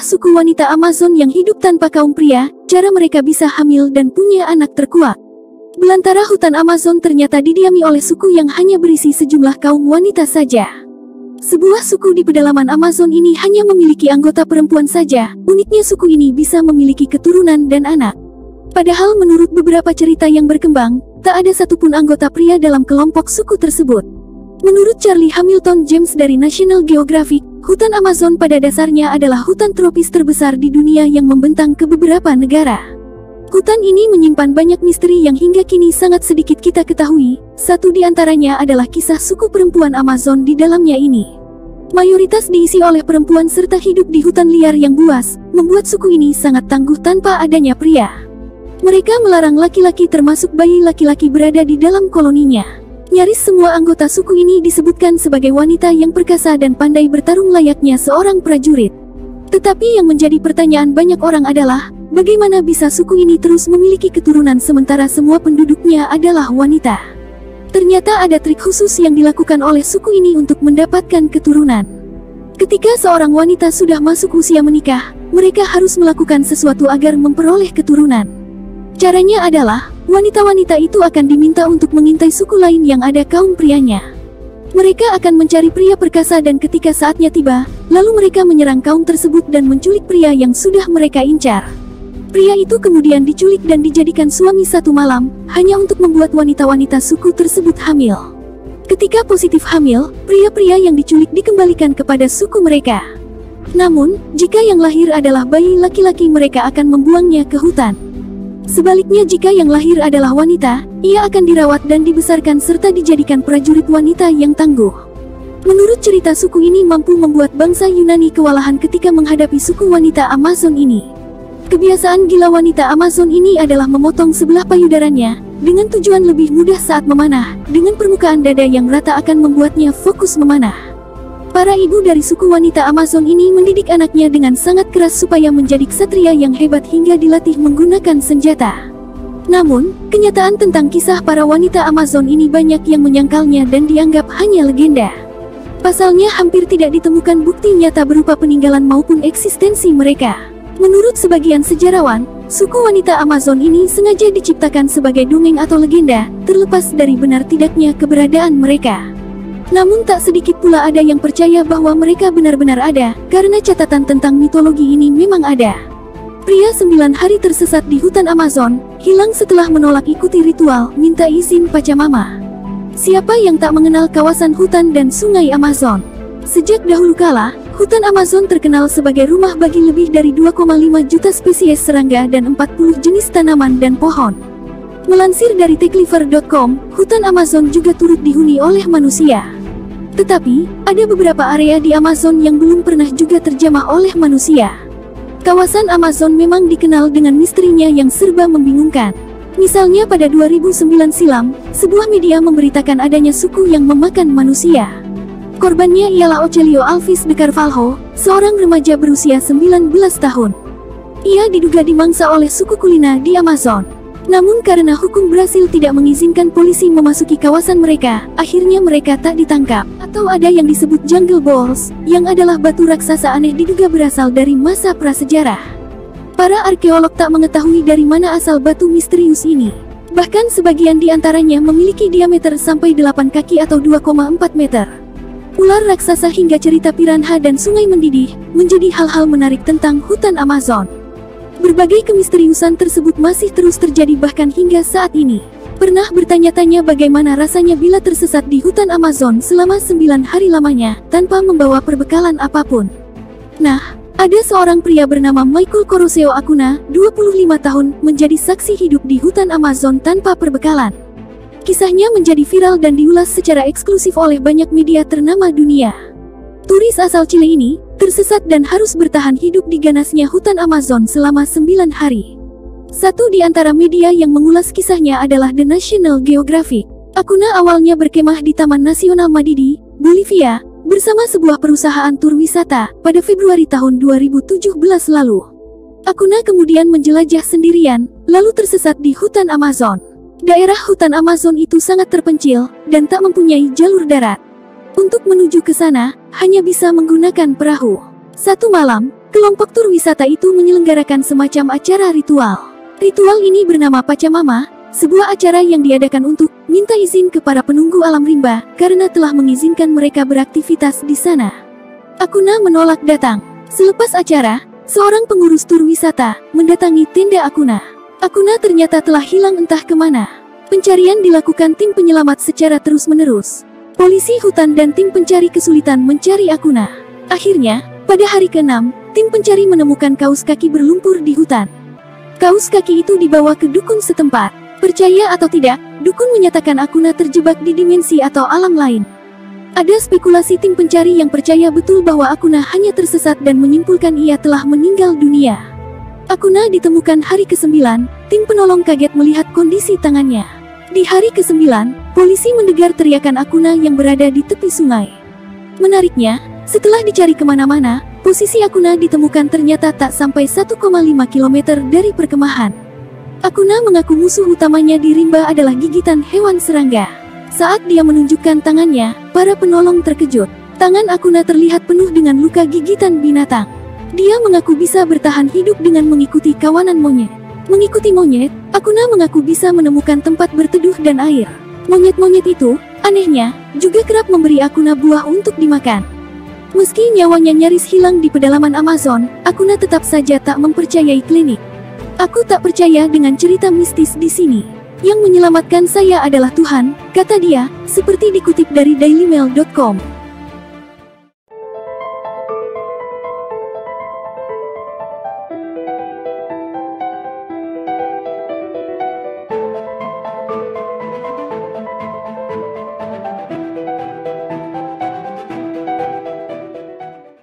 Inilah suku wanita Amazon yang hidup tanpa kaum pria, cara mereka bisa hamil dan punya anak terkuat. Belantara hutan Amazon ternyata didiami oleh suku yang hanya berisi sejumlah kaum wanita saja. Sebuah suku di pedalaman Amazon ini hanya memiliki anggota perempuan saja. Uniknya suku ini bisa memiliki keturunan dan anak. Padahal menurut beberapa cerita yang berkembang, tak ada satupun anggota pria dalam kelompok suku tersebut. Menurut Charlie Hamilton James dari National Geographic, hutan Amazon pada dasarnya adalah hutan tropis terbesar di dunia yang membentang ke beberapa negara. Hutan ini menyimpan banyak misteri yang hingga kini sangat sedikit kita ketahui. Satu di antaranya adalah kisah suku perempuan Amazon di dalamnya ini. Mayoritas diisi oleh perempuan serta hidup di hutan liar yang buas, membuat suku ini sangat tangguh tanpa adanya pria. Mereka melarang laki-laki termasuk bayi laki-laki berada di dalam koloninya. Nyaris semua anggota suku ini disebutkan sebagai wanita yang perkasa dan pandai bertarung layaknya seorang prajurit. Tetapi yang menjadi pertanyaan banyak orang adalah, bagaimana bisa suku ini terus memiliki keturunan sementara semua penduduknya adalah wanita? Ternyata ada trik khusus yang dilakukan oleh suku ini untuk mendapatkan keturunan. Ketika seorang wanita sudah masuk usia menikah, mereka harus melakukan sesuatu agar memperoleh keturunan. Caranya adalah, wanita-wanita itu akan diminta untuk mengintai suku lain yang ada kaum prianya. Mereka akan mencari pria perkasa dan ketika saatnya tiba, lalu mereka menyerang kaum tersebut dan menculik pria yang sudah mereka incar. Pria itu kemudian diculik dan dijadikan suami satu malam, hanya untuk membuat wanita-wanita suku tersebut hamil. Ketika positif hamil, pria-pria yang diculik dikembalikan kepada suku mereka. Namun, jika yang lahir adalah bayi laki-laki, mereka akan membuangnya ke hutan. Sebaliknya jika yang lahir adalah wanita, ia akan dirawat dan dibesarkan serta dijadikan prajurit wanita yang tangguh. Menurut cerita suku ini mampu membuat bangsa Yunani kewalahan ketika menghadapi suku wanita Amazon ini. Kebiasaan gila wanita Amazon ini adalah memotong sebelah payudaranya, dengan tujuan lebih mudah saat memanah, dengan permukaan dada yang rata akan membuatnya fokus memanah. Para ibu dari suku wanita Amazon ini mendidik anaknya dengan sangat keras supaya menjadi ksatria yang hebat hingga dilatih menggunakan senjata. Namun, kenyataan tentang kisah para wanita Amazon ini banyak yang menyangkalnya dan dianggap hanya legenda. Pasalnya hampir tidak ditemukan bukti nyata berupa peninggalan maupun eksistensi mereka. Menurut sebagian sejarawan, suku wanita Amazon ini sengaja diciptakan sebagai dongeng atau legenda, terlepas dari benar tidaknya keberadaan mereka. Namun tak sedikit pula ada yang percaya bahwa mereka benar-benar ada, karena catatan tentang mitologi ini memang ada. Pria 9 hari tersesat di hutan Amazon, hilang setelah menolak ikuti ritual, minta izin Pachamama. Siapa yang tak mengenal kawasan hutan dan sungai Amazon? Sejak dahulu kala, hutan Amazon terkenal sebagai rumah bagi lebih dari 2,5 juta spesies serangga dan 40 jenis tanaman dan pohon. Melansir dari techliver.com, hutan Amazon juga turut dihuni oleh manusia. Tetapi, ada beberapa area di Amazon yang belum pernah juga terjamah oleh manusia. Kawasan Amazon memang dikenal dengan misterinya yang serba membingungkan. Misalnya pada 2009 silam, sebuah media memberitakan adanya suku yang memakan manusia. Korbannya ialah Ocelio Alves de Carvalho, seorang remaja berusia 19 tahun. Ia diduga dimangsa oleh suku Kulina di Amazon. Namun karena hukum Brasil tidak mengizinkan polisi memasuki kawasan mereka, akhirnya mereka tak ditangkap. Atau ada yang disebut Jungle Balls, yang adalah batu raksasa aneh diduga berasal dari masa prasejarah. Para arkeolog tak mengetahui dari mana asal batu misterius ini. Bahkan sebagian di antaranya memiliki diameter sampai 8 kaki atau 2,4 meter. Ular raksasa hingga cerita piranha dan sungai mendidih, menjadi hal-hal menarik tentang hutan Amazon. Berbagai kemisteriusan tersebut masih terus terjadi bahkan hingga saat ini. Pernah bertanya-tanya bagaimana rasanya bila tersesat di hutan Amazon selama 9 hari lamanya, tanpa membawa perbekalan apapun. Nah, ada seorang pria bernama Michael Coroseo Acuna, 25 tahun, menjadi saksi hidup di hutan Amazon tanpa perbekalan. Kisahnya menjadi viral dan diulas secara eksklusif oleh banyak media ternama dunia. Turis asal Chile ini tersesat dan harus bertahan hidup di ganasnya hutan Amazon selama 9 hari. Satu di antara media yang mengulas kisahnya adalah The National Geographic. Acuna awalnya berkemah di Taman Nasional Madidi, Bolivia, bersama sebuah perusahaan tur wisata pada Februari tahun 2017 lalu. Acuna kemudian menjelajah sendirian, lalu tersesat di hutan Amazon. Daerah hutan Amazon itu sangat terpencil dan tak mempunyai jalur darat. Untuk menuju ke sana, hanya bisa menggunakan perahu. Satu malam, Kelompok tur wisata itu menyelenggarakan semacam acara ritual. Ritual ini bernama Pachamama, sebuah acara yang diadakan untuk minta izin ke para penunggu alam rimba karena telah mengizinkan mereka beraktivitas di sana. Akuna menolak datang. Selepas acara, seorang pengurus tur wisata mendatangi tenda Akuna. Akuna ternyata telah hilang entah kemana. Pencarian dilakukan tim penyelamat secara terus-menerus. Polisi hutan dan tim pencari kesulitan mencari Akuna. Akhirnya, pada hari ke-6, tim pencari menemukan kaos kaki berlumpur di hutan. Kaos kaki itu dibawa ke dukun setempat. Percaya atau tidak, dukun menyatakan Akuna terjebak di dimensi atau alam lain. Ada spekulasi tim pencari yang percaya betul bahwa Akuna hanya tersesat dan menyimpulkan ia telah meninggal dunia. Akuna ditemukan hari ke-9, tim penolong kaget melihat kondisi tangannya. Di hari ke-9, polisi mendengar teriakan Akuna yang berada di tepi sungai. Menariknya, setelah dicari kemana-mana, posisi Akuna ditemukan ternyata tak sampai 1,5 km dari perkemahan. Akuna mengaku musuh utamanya di rimba adalah gigitan hewan serangga. Saat dia menunjukkan tangannya, para penolong terkejut. Tangan Akuna terlihat penuh dengan luka gigitan binatang. Dia mengaku bisa bertahan hidup dengan mengikuti kawanan monyet. Mengikuti monyet, Akuna mengaku bisa menemukan tempat berteduh dan air. Monyet-monyet itu, anehnya, juga kerap memberi Akuna buah untuk dimakan. Meski nyawanya nyaris hilang di pedalaman Amazon, Akuna tetap saja tak mempercayai klinik. Aku tak percaya dengan cerita mistis di sini. Yang menyelamatkan saya adalah Tuhan, kata dia, seperti dikutip dari dailymail.com.